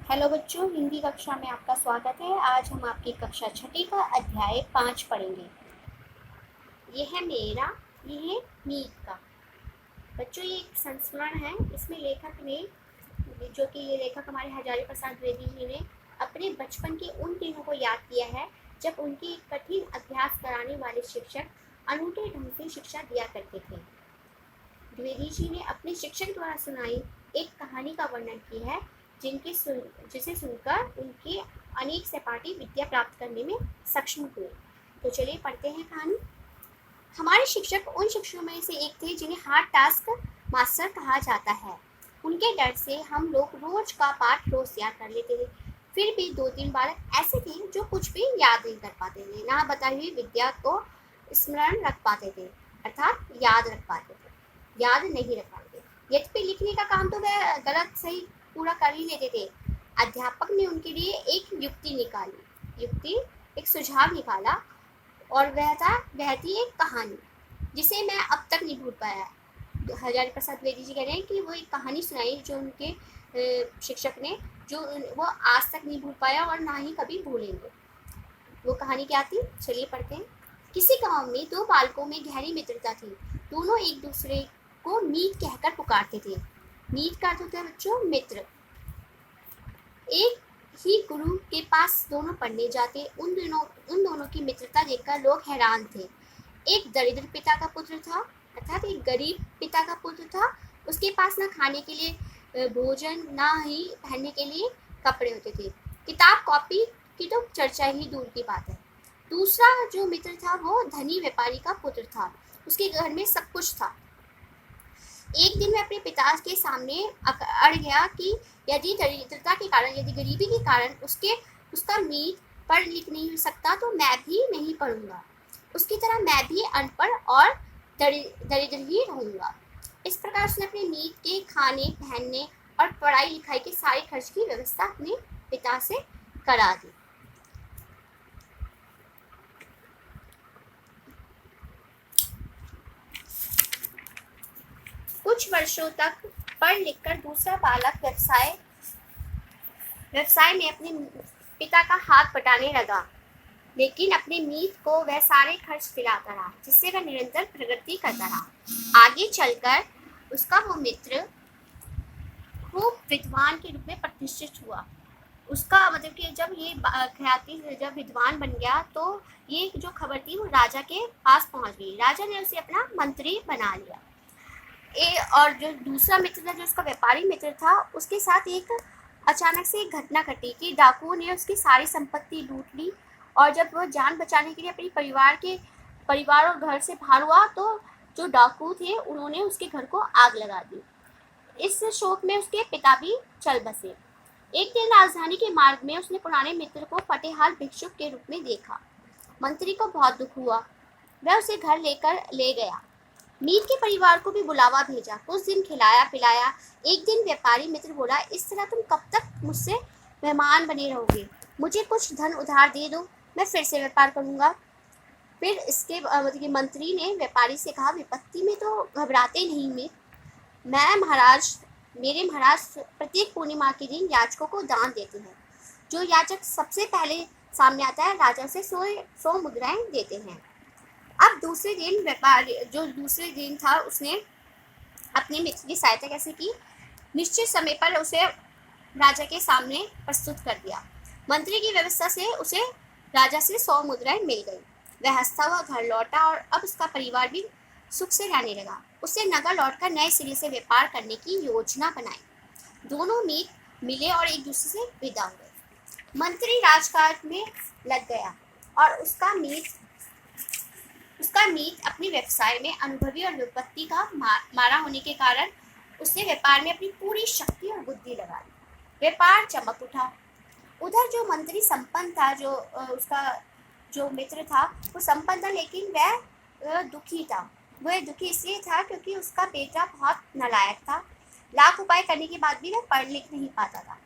Hello बच्चों, हिंदी कक्षा में आपका स्वागत है। आज हम आपकी कक्षा छठी का अध्याय 5 पढ़ेंगे। ये है मेरा, ये है मीत का। बच्चों, ये एक संस्मरण है। इसमें लेखक ने, जो कि ये लेखक हमारे हजारी प्रसाद द्विवेदी जी ने अपने बचपन के उन दिनों को याद किया है जब उनके कठिन अभ्यास कराने वाले शिक्षक अनूठे ढंग से शिक्षा दिया करते थे। द्विवेदी जी ने अपने शिक्षक द्वारा सुनाई एक कहानी का वर्णन किया है जिसे सुनकर उनके अनेक सहपाठी विद्या प्राप्त करने में सक्षम हुए। तो चलिए पढ़ते हैं कहानी। हमारे शिक्षक उन शिक्षकों में से एक थे जिन्हें हार्ड टास्क मास्टर कहा जाता है। उनके डर से हम लोग रोज का पाठ रोज याद कर लेते थे। फिर भी 2-3 बालक ऐसे थे जो कुछ भी याद नहीं कर पाते थे, ना बताई हुई विद्या को स्मरण रख पाते थे, अर्थात याद रख पाते थे, याद नहीं रख पाते। यद्यपि लिखने का काम तो वह गलत सही पूरा कर ही लेते थे। अध्यापक ने उनके लिए एक एक सुझाव निकाला और वह थी एक कहानी जिसे मैं अब तक नहीं भूल पाया। हजारी प्रसाद द्विवेदी जी कह रहे हैं कि वो एक कहानी सुनाई जो उनके शिक्षक ने, जो वो आज तक नहीं भूल पाया और ना ही कभी भूलेंगे। वो कहानी क्या थी, चलिए पढ़ते हैं। किसी गांव में 2 बालकों में गहरी मित्रता थी। दोनों एक दूसरे को मीत कहकर पुकारते थे। मीत का अर्थ होता है बच्चों मित्र। एक ही गुरु के पास दोनों पढ़ने जाते। उन दोनों की मित्रता देखकर लोग हैरान थे। एक दरिद्र पिता का पुत्र था, अर्थात एक गरीब पिता का पुत्र था। उसके पास ना खाने के लिए भोजन, ना ही पहनने के लिए कपड़े होते थे। किताब कॉपी की तो चर्चा ही दूर की बात है। दूसरा जो मित्र था वो धनी व्यापारी का पुत्र था। उसके घर में सब कुछ था। एक दिन मैं अपने पिता के सामने अड़ गया कि यदि दरिद्रता के कारण, यदि गरीबी के कारण उसका मीत पढ़ लिख नहीं सकता तो मैं भी नहीं पढ़ूंगा। उसकी तरह मैं भी अनपढ़ और दरिद्र ही रहूंगा। इस प्रकार उसने अपने मीत के खाने, पहनने और पढ़ाई लिखाई के सारे खर्च की व्यवस्था अपने पिता से करा दी। कुछ वर्षों तक पढ़ लिखकर दूसरा बालक व्यवसाय में अपने पिता का हाथ बटाने लगा, लेकिन अपने मीत को वह सारे खर्च दिलाता रहा, जिससे वह निरंतर प्रगति करता रहा। आगे चलकर उसका वो मित्र खूब विद्वान के रूप में प्रतिष्ठित हुआ। उसका मतलब कि जब ये ख्याति जब विद्वान बन गया तो ये जो खबर थी वो राजा के पास पहुंच गई। राजा ने उसे अपना मंत्री बना लिया। और जो दूसरा मित्र था, जो उसका व्यापारी मित्र था, उसके साथ एक अचानक से एक घटना घटी कि डाकुओं ने उसकी सारी संपत्ति लूट ली। और जब वह जान बचाने के लिए अपने परिवार और घर से बाहर हुआ तो जो डाकू थे उन्होंने उसके घर को आग लगा दी। इस शोक में उसके पिता भी चल बसे। एक दिन राजधानी के मार्ग में उसने पुराने मित्र को फटेहाल भिक्षुक के रूप में देखा। मंत्री को बहुत दुख हुआ। वह उसे घर लेकर ले गया। मीत के परिवार को भी बुलावा भेजा, कुछ दिन खिलाया पिलाया। एक दिन व्यापारी मित्र बोला, इस तरह तुम कब तक मुझसे मेहमान बने रहोगे? मुझे कुछ धन उधार दे दो, मैं फिर से व्यापार करूंगा। फिर इसके मतलब मंत्री ने व्यापारी से कहा, विपत्ति में तो घबराते नहीं मेरे महाराज प्रत्येक पूर्णिमा के दिन याचकों को दान देते हैं। जो याचक सबसे पहले सामने आता है राजा से 100 मुद्राएं देते हैं। अब दूसरे दिन था, उसने अपने मित्र की सहायता कैसे की? निश्चित समय पर उसे राजा के सामने प्रस्तुत कर दिया। मंत्री की व्यवस्था से उसे राजा से 100 मुद्राएं मिल गई। वह हंसता हुआ घर लौटा और अब उसका परिवार भी सुख से रहने लगा। उसे नगर लौटकर नए सिरे से व्यापार करने की योजना बनाई। दोनों मीत मिले और एक दूसरे से विदा हुए। मंत्री राजकाज में लग गया और उसका मीत अपने व्यवसाय में अनुभवी और विपत्ति का मारा होने के कारण उसने व्यापार में अपनी पूरी शक्ति और बुद्धि लगा दी। व्यापार चमक उठा। उधर जो मंत्री संपन्न था, उसका जो मित्र था वो संपन्न था, लेकिन वह दुखी था। वह दुखी इसलिए था क्योंकि उसका बेटा बहुत नालायक था। लाख उपाय करने के बाद भी वह पढ़ लिख नहीं पाता था।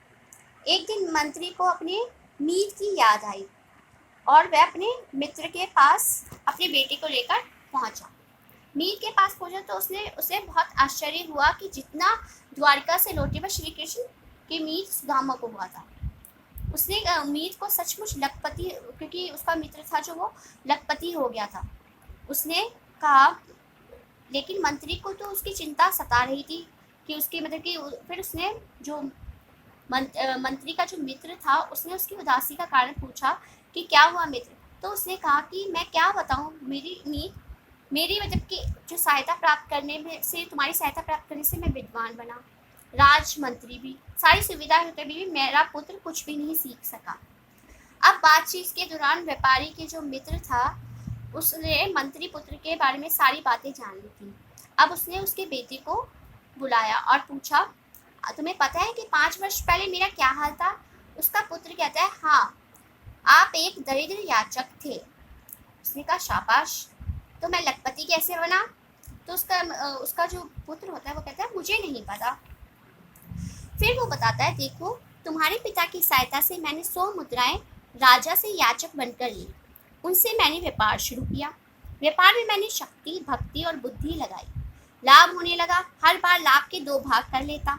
एक दिन मंत्री को अपने मीत की याद आई और वह अपने मित्र के पास अपने बेटे को लेकर पहुंचा। मीर के पास पहुंचा तो उसे बहुत आश्चर्य हुआ कि जितना द्वारिका से लौटे हुए श्री कृष्ण कि मीत सुदामा को हुआ था। उसने मीत को सचमुच लखपति, क्योंकि उसका मित्र था जो वो लखपति हो गया था, उसने कहा, लेकिन मंत्री को तो उसकी चिंता सता रही थी कि उसके मतलब कि फिर उसने जो मंत्री का जो मित्र था उसने उसकी उदासी का कारण पूछा कि क्या हुआ मित्र। तो उसने कहा कि मैं क्या बताऊं, मेरी मतलब कि जो सहायता प्राप्त करने में से, तुम्हारी सहायता प्राप्त करने से मैं विद्वान बना, राजमंत्री भी, सारी सुविधाएं होते भी मेरा पुत्र कुछ भी नहीं सीख सका। अब बातचीत के दौरान व्यापारी के जो मित्र था उसने मंत्री पुत्र के बारे में सारी बातें जान ली थी। अब उसने उसके बेटे को बुलाया और पूछा, तुम्हें पता है कि 5 वर्ष पहले मेरा क्या हाल था? उसका पुत्र कहता है, हाँ, आप एक दरिद्र याचक थे। उसने कहा, शाबाश, तो मैं लखपति कैसे बना? तो उसका जो पुत्र होता है वो कहता है, मुझे नहीं पता। फिर वो बताता है, देखो, तुम्हारे पिता की सहायता से मैंने 100 मुद्राएं राजा से याचक बनकर ली। उनसे मैंने व्यापार शुरू किया। व्यापार में मैंने शक्ति, भक्ति और बुद्धि लगाई। लाभ होने लगा। हर बार लाभ के 2 भाग कर लेता।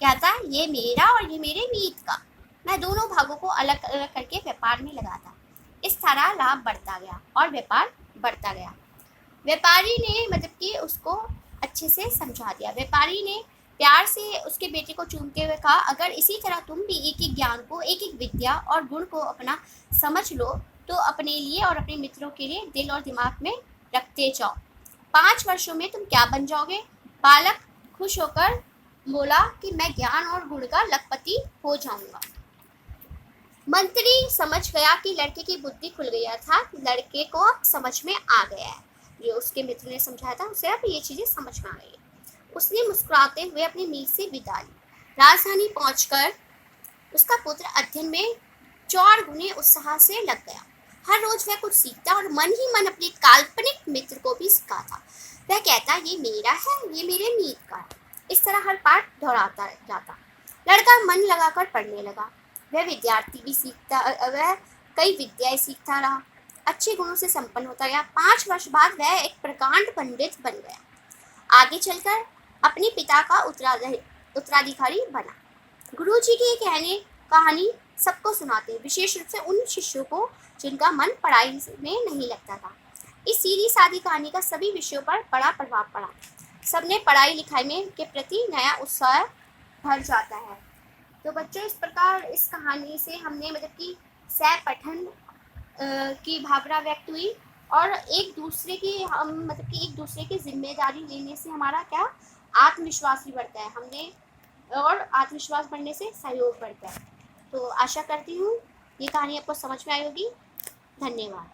कहता, ये मेरा और ये मेरे मीत का। मैं दोनों भागों को अलग अलग करके व्यापार में लगाता। इस तरह लाभ बढ़ता गया और व्यापार बढ़ता गया। व्यापारी ने मतलब कि उसको अच्छे से समझा दिया। व्यापारी ने प्यार से उसके बेटे को चूमते हुए कहा, अगर इसी तरह तुम भी एक एक ज्ञान को, एक एक विद्या और गुण को अपना समझ लो तो अपने लिए और अपने मित्रों के लिए दिल और दिमाग में रखते जाओ। 5 वर्षों में तुम क्या बन जाओगे? बालक खुश होकर बोला कि मैं ज्ञान और गुण का लखपति हो जाऊंगा। मंत्री समझ गया कि लड़के की बुद्धि खुल गया था, लड़के को समझ में आ गया है। ये उसके मित्र ने समझाया था, उसे अब ये चीजें समझ में आ गई। उसने मुस्कुराते हुए अपनी मीत से विदा ली। राजधानी पहुंचकर उसका पुत्र अध्ययन में 4 गुने उत्साह से लग गया। हर रोज वह कुछ सीखता और मन ही मन अपने काल्पनिक मित्र को भी सिखाता। वह कहता, ये मेरा है, ये मेरे मीत का है। इस तरह हर पाठ दोहराता जाता। लड़का मन लगाकर पढ़ने लगा। वह विद्यार्थी भी सीखता, वह कई विद्याएं सीखता रहा, अच्छे गुणों से संपन्न होता गया। 5 वर्ष बाद वह एक प्रकांड पंडित बन गया। आगे चलकर अपने पिता का उत्तराधिकारी बना। गुरुजी की कहानी सबको सुनाते, विशेष रूप से उन शिष्यों को जिनका मन पढ़ाई में नहीं लगता था। इस सीधी सादी कहानी का सभी विषयों पर बड़ा प्रभाव पड़ा। सबने पढ़ाई लिखाई में के प्रति नया उत्साह भर जाता है। तो बच्चों, इस प्रकार इस कहानी से हमने मतलब कि सह पठन की भावना व्यक्त हुई और एक दूसरे की जिम्मेदारी लेने से हमारा क्या आत्मविश्वास भी बढ़ता है, और आत्मविश्वास बढ़ने से सहयोग बढ़ता है। तो आशा करती हूँ ये कहानी आपको समझ में आई होगी। धन्यवाद।